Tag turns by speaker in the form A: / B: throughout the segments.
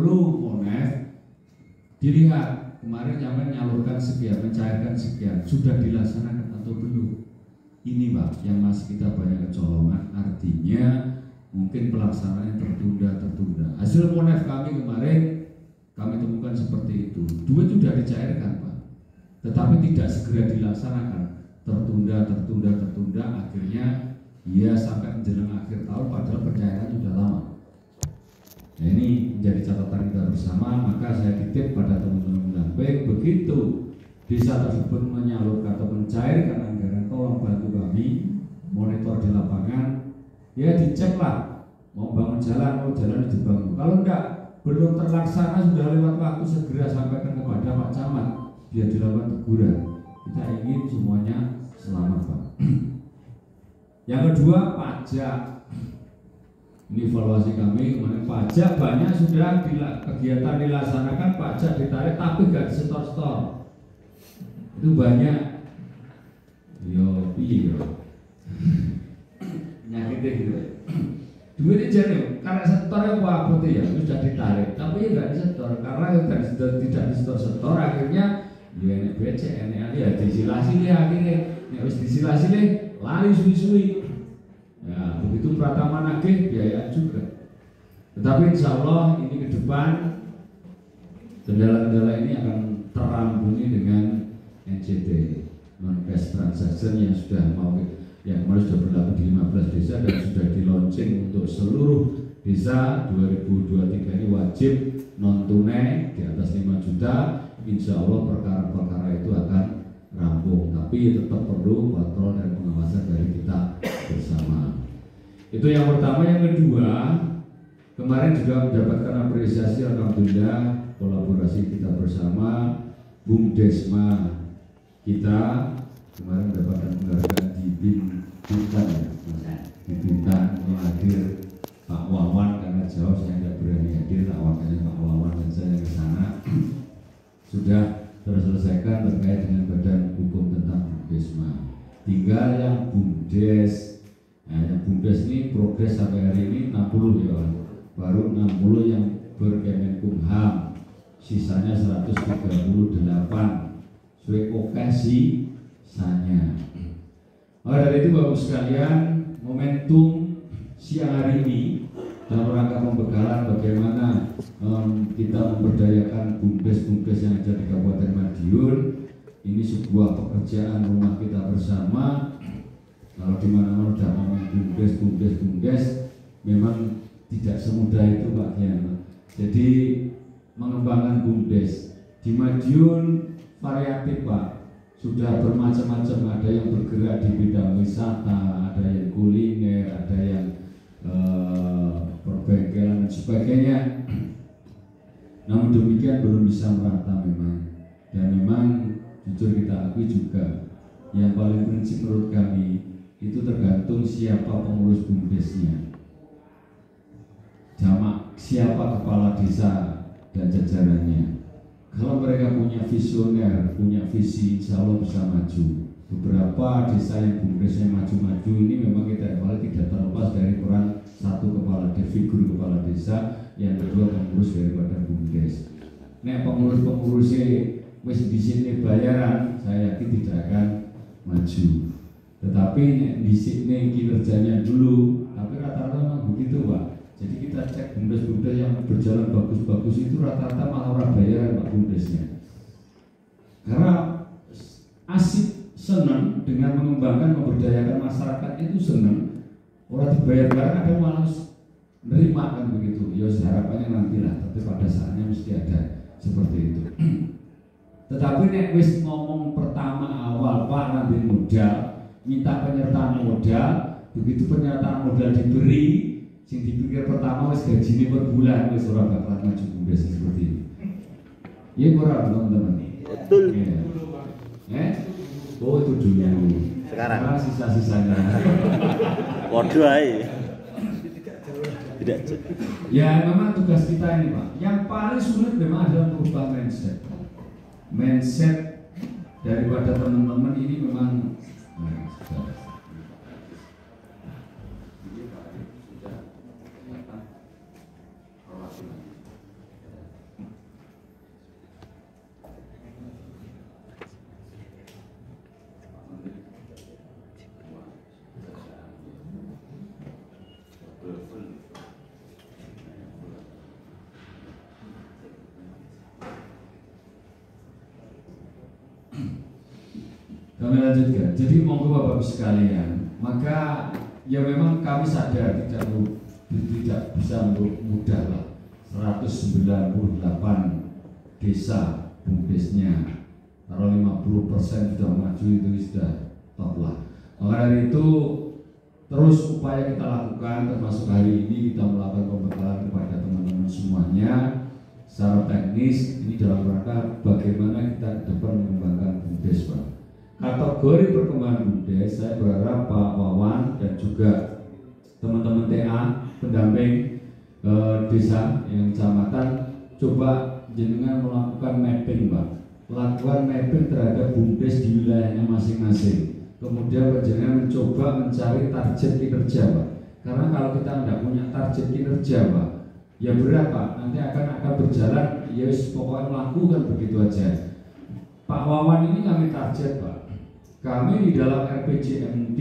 A: perlu Monef dilihat kemarin sampai menyalurkan sekian, mencairkan sekian, sudah dilaksanakan atau belum. Ini Pak yang masih kita banyak kecolongan, artinya mungkin pelaksanaan tertunda. Hasil Monef kami kemarin kami temukan seperti itu. Duit sudah dicairkan Pak, tetapi tidak segera dilaksanakan, tertunda, akhirnya ya sampai menjelang akhir tahun padahal pencairan sudah lama. Nah ini menjadi catatan kita bersama, maka saya titip pada teman-teman baik begitu desa tersebut menyalurkan atau mencairkan anggaran, tolong bantu kami monitor di lapangan, ya diceklah mau bangun jalan, mau jalan dibangun. Kalau enggak belum terlaksana sudah lewat waktu, segera sampaikan kepada Pak Camat biar dilakukan teguran. Kita ingin semuanya selamat Pak. Yang kedua pajak. Ini evaluasi kami kemarin, pajak banyak sudah kegiatan dilaksanakan, pajak ditarik tapi gak disetor-setor. Itu banyak. Yo piye yo. Nyakitnya gitu. Duitnya jadi karena setornya apa ya sudah ditarik, tapi ya gak disetor karena tidak disetor-setor, akhirnya ya enek becek, enek ya disilasi akhirnya. Nek wis disilasi lari suwi-suwi. Ya, begitu Pratama nagih biaya juga. Tetapi insya Allah ini ke depan kendala-kendala ini akan terampuni dengan NCT, non cash transaction yang sudah yang kemarin sudah berlaku di 15 desa dan sudah di launching untuk seluruh desa. 2023 ini wajib non tunai di atas 5 juta. Insya Allah perkara-perkara itu akan rampung, tapi tetap perlu kontrol dan pengawasan dari kita bersama. Itu yang pertama. Yang kedua, kemarin juga mendapatkan apresiasi, alhamdulillah, kolaborasi kita bersama BUMDesma kita kemarin mendapatkan penghargaan di Bintan ya, di Bintan hadir Pak Wawan, karena jauh saya tidak berani hadir, awalnya Pak Wawan dan saya ke sana. Sudah terselesaikan terkait dengan badan hukum tentang BUMDesma. Tinggal yang BUMDes. Nah, yang BUMDes ini progres sampai hari ini 60 ya, baru 60 yang berkemenkumham, sisanya 138. Suwe oke sisanya. Dari itu Bapak sekalian, momentum siang hari ini dalam rangka pembekalan bagaimana kita memberdayakan BUMDes yang ada di Kabupaten Madiun. Ini sebuah pekerjaan rumah kita bersama. Kalau di mana-mana sudah ngomong BUMDes, memang tidak semudah itu Pak Kian. Jadi mengembangkan BUMDes di Madiun variatif Pak, sudah bermacam-macam. Ada yang bergerak di bidang wisata, ada yang kuliner, ada yang perbengkelan dan sebagainya. Namun demikian belum bisa merata memang. Dan memang jujur kita akui juga, yang paling prinsip menurut kami itu tergantung siapa pengurus BUMDesnya, jamak siapa kepala desa dan jajarannya. Kalau mereka punya visioner, punya visi, insya Allah bisa maju. Beberapa desa yang BUMDesnya maju-maju ini memang kita evaluasi tidak terlepas dari peran satu kepala desa, figur kepala desa, yang kedua pengurus daripada BUMDes. Nah, pengurus-pengurusnya wis di sini bayaran, saya yakin tidak akan maju. Tetapi di sini kinerjanya dulu, tapi rata-rata memang begitu Pak. Jadi kita cek BUMDes yang berjalan bagus-bagus itu rata-rata malah orang bayaran Pak BUMDesnya. Karena asik, senang dengan mengembangkan, memberdayakan masyarakat itu senang. Orang dibayar barang ada malah nerima kan begitu. Ya harapannya nantilah, tapi pada saatnya mesti ada seperti itu. Tetapi nek wis ngomong pertama awal Pak nanti modal, minta penyertaan modal, begitu penyertaan modal diberi, sing dipikir pertama wis gajinya per bulan, wis ora bakal maju BUMDes seperti ini. Iya kurang teman-teman.
B: Betul.
A: Oh itu dulu.
B: Sekarang
A: sisa-sisanya.
B: Waduh ae. Tidak.
A: Ya memang tugas kita ini Pak. Yang paling sulit memang adalah merubah mindset. Mindset daripada teman-teman ini memang lanjutkan. Jadi monggo Bapak Ibu sekalian, maka ya memang kami sadar tidak bisa mudah lah. 198 desa bumdesnya, kalau 50% sudah maju itu sudah top lah. Maka dari itu terus upaya kita lakukan, termasuk hari ini kita melakukan pembekalan kepada teman-teman semuanya secara teknis ini dalam rangka bagaimana kita ke depan mengembangkan bumdes, Pak. Kategori perkembangan bumdes, saya berharap Pak Wawan dan juga teman-teman TA pendamping desa yang kecamatan coba jenengan melakukan mapping, Pak. Lakukan mapping terhadap bumdes di wilayahnya masing-masing. Kemudian jenengan mencoba mencari target kinerja, Pak. Karena kalau kita tidak punya target kinerja, Pak, ya berapa nanti akan berjalan, ya pokoknya melakukan begitu aja. Pak Wawan ini kami target, Pak. Kami di dalam RPJMD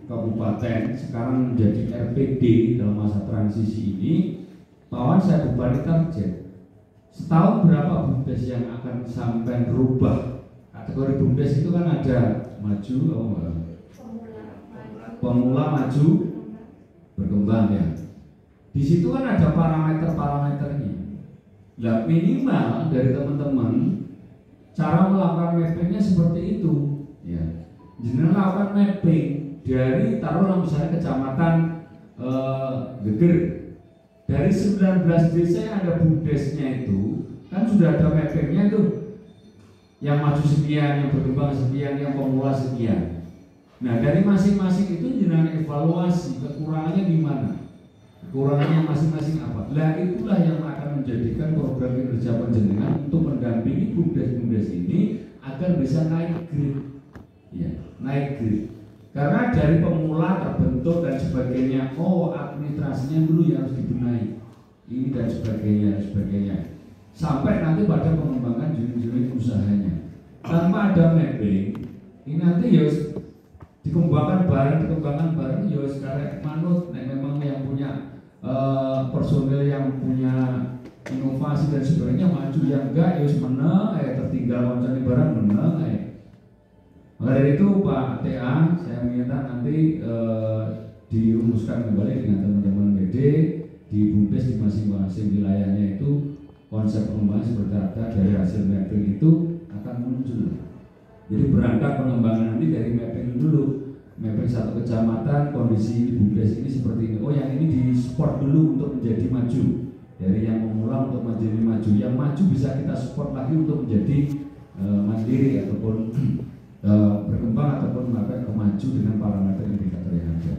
A: Kabupaten sekarang menjadi RPD dalam masa transisi ini, Pak Wawan saya berbalik target. Setahun berapa bumdes yang akan sampai rubah? Kategori bumdes itu kan ada maju, pemula, maju, berkembang ya. Di situ kan ada parameternya. Nah, minimal dari teman-teman cara melakukan mappingnya seperti itu. Ya, jenengan lakukan mapping dari taruhlah misalnya kecamatan Geger. Dari 19 desa yang ada bumdesnya itu kan sudah ada mappingnya tuh. Yang maju sekian, yang berkembang sekian, yang pemula sekian. Nah, dari masing-masing itu jenengan evaluasi kekurangannya di mana. Kekurangannya masing-masing apa? Nah, itulah yang akan menjadikan program kinerja panjenengan untuk mendampingi bumdes-bumdes ini agar bisa naik grade. Ya, naik grade. Karena dari pemula terbentuk dan sebagainya, administrasinya dulu yang harus dibenahi. Ini dan sebagainya. Sampai nanti pada pengembangan unit-unit usahanya. Tanpa ada mapping, ini nanti ya dikembangkan bareng ya sekarang manut. Nah, memang yang punya personil yang punya inovasi dan sebagainya maju, yang enggak ya meneng, tertinggal koncani barang meneng. Maka dari itu Pak TA, saya minta nanti dirumuskan kembali dengan teman-teman BD di bumdes di masing-masing wilayahnya itu konsep pengembangan seperti apa dari hasil mapping itu akan muncul. Jadi berangkat pengembangan nanti dari mapping dulu, mapping satu kecamatan kondisi bumdes ini seperti ini. Oh, yang ini di support dulu untuk menjadi maju. Dari yang pemula untuk menjadi maju, yang maju bisa kita support lagi untuk menjadi mandiri ataupun berkembang ataupun maju dengan parameter indikator yang ada.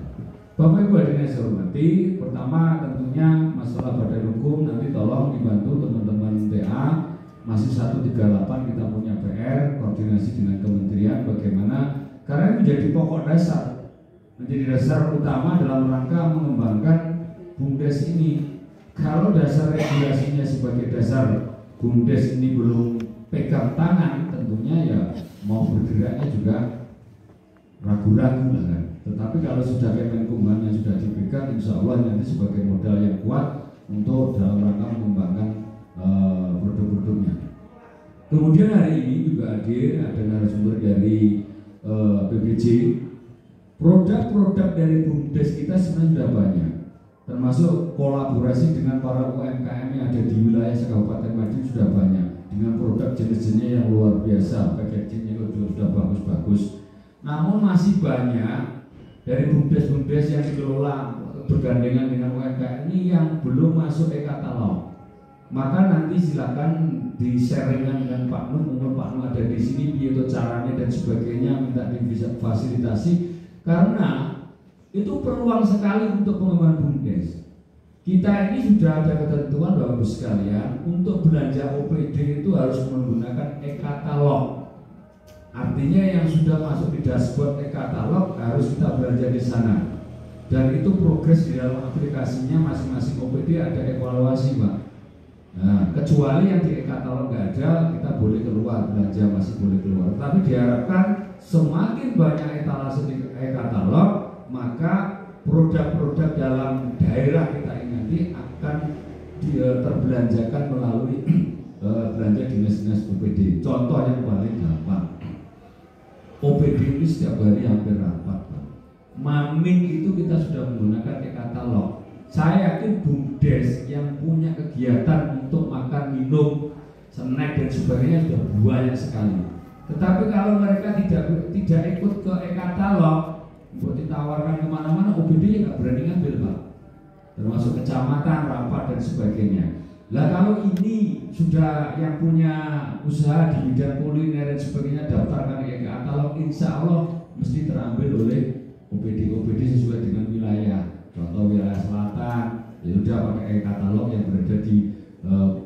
A: Bapak Ibu hadirin yang saya hormati, pertama tentunya masalah badan hukum nanti tolong dibantu teman-teman TA. Masih 138 kita punya PR koordinasi dengan kementerian bagaimana, karena ini menjadi pokok dasar, menjadi dasar utama dalam rangka mengembangkan bumdes ini. Kalau dasar regulasinya sebagai dasar bumdes ini belum pegang tangan, tentunya ya mau bergeraknya juga ragu-ragu lah kan. Tetapi kalau sudah Kemenkumhamnya sudah dipegang, insya Allah nanti sebagai modal yang kuat untuk dalam rangka mengembangkan produk-produknya. Kemudian hari ini juga hadir ada narasumber dari PBJ. Produk-produk dari bumdes kita sebenarnya sudah banyak, termasuk kolaborasi dengan para UMKM yang ada di wilayah Kabupaten Madiun sudah banyak dengan produk jenis-jenisnya yang luar biasa, packagingnya sudah bagus-bagus. Namun masih banyak dari bumdes-bumdes yang dikelola bergandengan dengan UMKM ini yang belum masuk e-katalog. Maka nanti silakan di-sharingkan dengan Pak Nur, mungkin Pak Nur ada di sini, biar caranya dan sebagainya, minta difasilitasi. Karena itu peluang sekali untuk pengembangan bumdes. Kita ini sudah ada ketentuan Bapak Ibu sekalian, untuk belanja OPD itu harus menggunakan e-katalog. Artinya yang sudah masuk di dashboard e-katalog harus kita belanja di sana. Dan itu progres di dalam aplikasinya masing-masing OPD ada evaluasi, Pak. Nah, kecuali yang di e-katalog nggak ada, kita boleh keluar, belanja masih boleh keluar. Tapi diharapkan semakin banyak etalase di e-katalog, maka produk-produk dalam daerah kita ini nanti akan terbelanjakan melalui belanja dinas-dinas OPD. Contoh yang paling gampang, OPD ini setiap hari hampir rapat, Pak. Maming itu kita sudah menggunakan e-katalog. Saya yakin BUMDes yang punya kegiatan untuk makan, minum, snack dan sebagainya sudah banyak sekali. Tetapi kalau mereka tidak ikut ke e-katalog, buat ditawarkan kemana-mana, OPD nggak berani ngambil, Pak. Termasuk kecamatan, rapat dan sebagainya. Lah kalau ini sudah yang punya usaha di bidang kuliner dan sebagainya daftarkan ke e-katalog, insya Allah mesti terambil oleh OPD sesuai dengan wilayah. Contoh wilayah selatan, ya udah pakai e-katalog yang berada di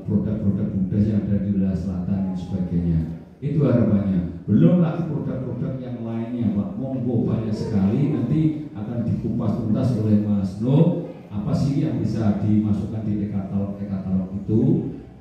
A: produk-produk BUMDes yang ada di wilayah selatan dan sebagainya. Itu harapannya. Belum lagi produk-produk yang lainnya, Pak. Monggo banyak sekali, nanti akan dikupas tuntas oleh Mas Nuh. Apa sih yang bisa dimasukkan di e-katalog itu?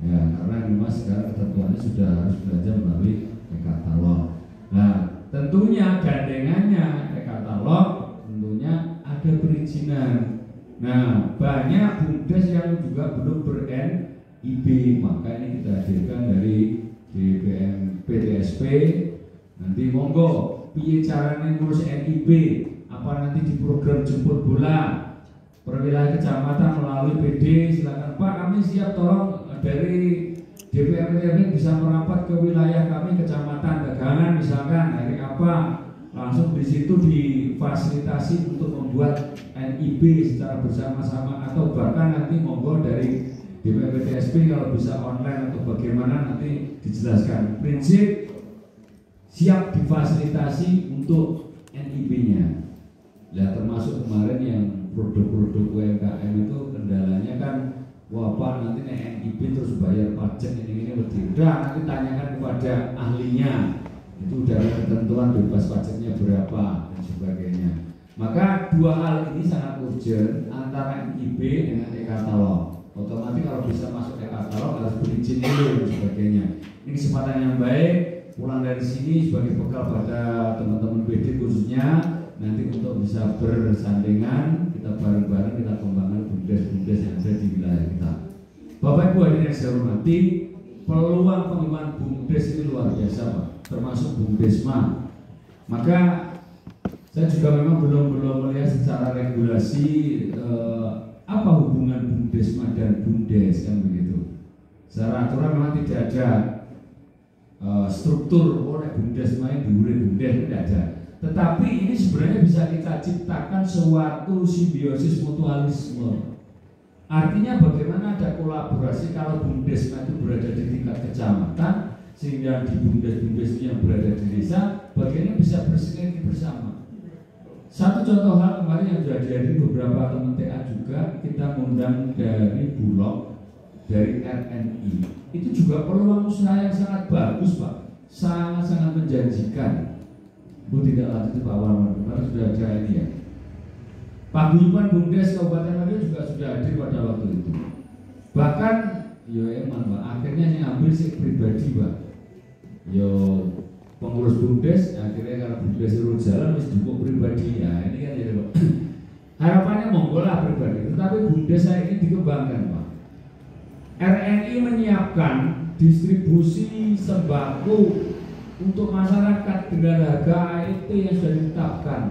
A: Ya, karena memang sekarang ketentuannya sudah harus belajar melalui e-katalog. Nah, tentunya gandengannya e-katalog, tentunya ada perizinan. Nah, banyak BUMDes yang juga belum ber-NIB, maka ini kita hadirkan dari DPM PTSP. Nanti monggo, piye caranya ngurus NIB? Apa nanti di program jemput bola perwilayah kecamatan melalui PD? Silakan Pak, kami siap, tolong dari DPM PTSP bisa merapat ke wilayah kami kecamatan dagangan misalkan hari apa, langsung di situ difasilitasi untuk membuat NIB secara bersama-sama, atau bahkan nanti monggo dari DPPTSP kalau bisa online atau bagaimana nanti dijelaskan. Prinsip siap difasilitasi untuk NIB-nya. Ya, termasuk kemarin yang produk-produk UMKM itu kendalanya kan, wah Pak nanti NIB terus bayar pajak ini udah nanti tanyakan kepada ahlinya. Itu udah ada ketentuan bebas pajaknya berapa dan sebagainya. Maka dua hal ini sangat urgent, antara NIB dengan e-katalog. Otomatis kalau bisa masuk e-katalog harus berizin dulu dan sebagainya. Ini kesempatan yang baik, pulang dari sini sebagai bekal pada teman-teman PD khususnya, nanti untuk bisa bersandingan, kita bareng-bareng kita kembangkan BUMDes yang ada di wilayah kita. Bapak Ibu hadirin yang saya hormati, peluang pengembangan BUMDes ini luar biasa, Pak, termasuk BUMDesma. Maka saya juga memang belum melihat secara regulasi apa hubungan BUMDesma dan BUMDes, kan begitu. Secara aturan memang tidak ada struktur oleh BUMDesma yang diurus BUMDes, tidak ada. Tetapi ini sebenarnya bisa kita ciptakan suatu simbiosis mutualisme. Artinya bagaimana ada kolaborasi kalau BUMDesma itu berada di tingkat kecamatan, sehingga di BUMDes yang berada di desa, bagaimana bisa bersinergi bersama. Satu contoh hal kemarin yang sudah dihadiri beberapa teman TA juga, kita mengundang dari Bulog, dari RNI. Itu juga peluang usaha yang sangat bagus, Pak, sangat-sangat menjanjikan. Bu tidak lanjut Pak Warman, kemarin sudah ada ini ya. Pak Guyupan BUMDes Kabupaten Madiun juga sudah hadir pada waktu itu. Bahkan, yo emang Pak, akhirnya yang ambil sih pribadi, Pak. Yo pengurus BUMDes, akhirnya kalau BUMDes turun jalan harus dukung pribadi, ya ini kan jadi Pak. Harapannya monggo lah pribadi, tetapi BUMDes saya ini dikembangkan, Pak. RNI menyiapkan distribusi sembako untuk masyarakat dengan harga AET yang sudah ditetapkan.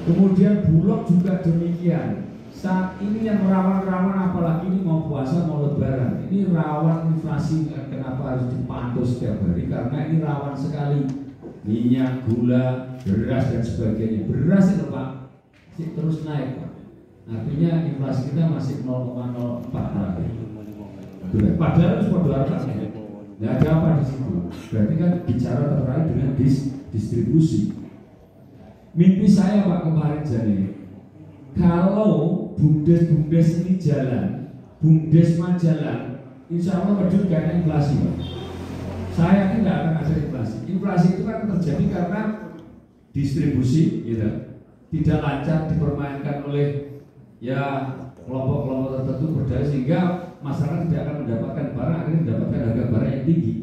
A: Kemudian Bulog juga demikian. Saat ini yang rawan-rawan, apalagi ini mau puasa mau lebaran, ini rawan inflasi. Kenapa harus dipantau setiap hari? Karena ini rawan sekali. Minyak, gula, beras dan sebagainya. Beras itu Pak terus naik, Pak. Artinya inflasi kita masih 0,04 terakhir. Padahal itu pada harganya. Tidak ada apa di situ. Berarti kan bicara terkait dengan distribusi. Mimpi saya Pak kemarin jadi, kalau BUMDes ini jalan, BUMDesma jalan, insya Allah Madiun gak ada inflasi, Pak. Saya yakin tidak akan ada inflasi. Inflasi itu kan terjadi karena distribusi, gitu, tidak lancar dipermainkan oleh ya kelompok-kelompok tertentu berdaya, sehingga masyarakat tidak akan mendapatkan barang, akhirnya mendapatkan harga barang yang tinggi.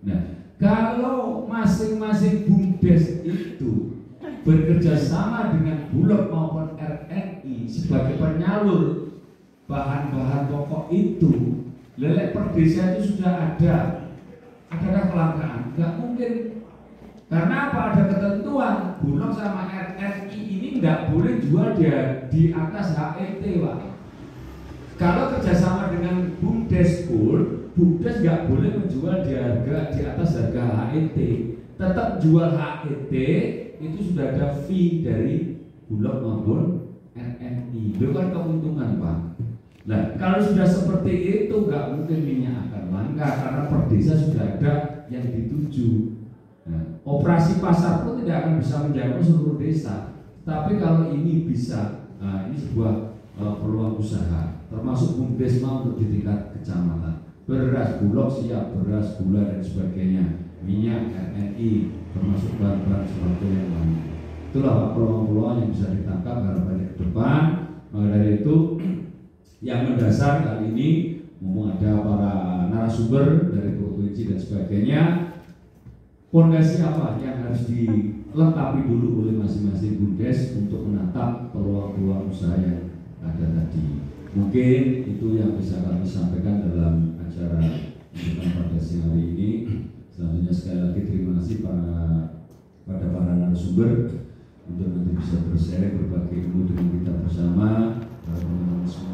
A: Nah, kalau masing-masing BUMDes itu bekerja sama dengan Bulog maupun RNI sebagai penyalur bahan-bahan pokok itu, lelek per desa itu sudah ada. Adakah kelangkaan? Nggak mungkin. Karena apa? Ada ketentuan Bulog sama RRI ini nggak boleh jual di atas HET, Pak. Kalau kerjasama dengan BUMDes pun, BUMDes nggak boleh menjual di atas harga HET. Tetap jual HET itu sudah ada fee dari Bulog maupun RRI. Itu kan keuntungan, Pak. Nah, kalau sudah seperti itu nggak mungkin minyak akan langka karena per desa sudah ada yang dituju. Nah, operasi pasar pun tidak akan bisa menjangkau seluruh desa. Tapi kalau ini bisa, ini sebuah peluang usaha, termasuk BUMDesma untuk di tingkat kecamatan. Beras Bulog siap, beras, gula dan sebagainya, minyak, RRI, termasuk bahan-bahan sebagainya yang lain. Itulah Pak peluang-peluang yang bisa ditangkap harapannya ke depan. Maka dari itu, yang mendasar kali ini, mumpung ada para narasumber dari provinsi dan sebagainya, fondasi apa yang harus dilengkapi dulu oleh masing-masing BUMDes untuk menatap peluang-peluang usaha yang ada tadi. Mungkin itu yang bisa kami sampaikan dalam acara pada siang hari ini. Selanjutnya sekali lagi terima kasih pada para narasumber untuk nanti bisa bersharing berbagi ilmu dengan kita bersama. Teman-teman semua.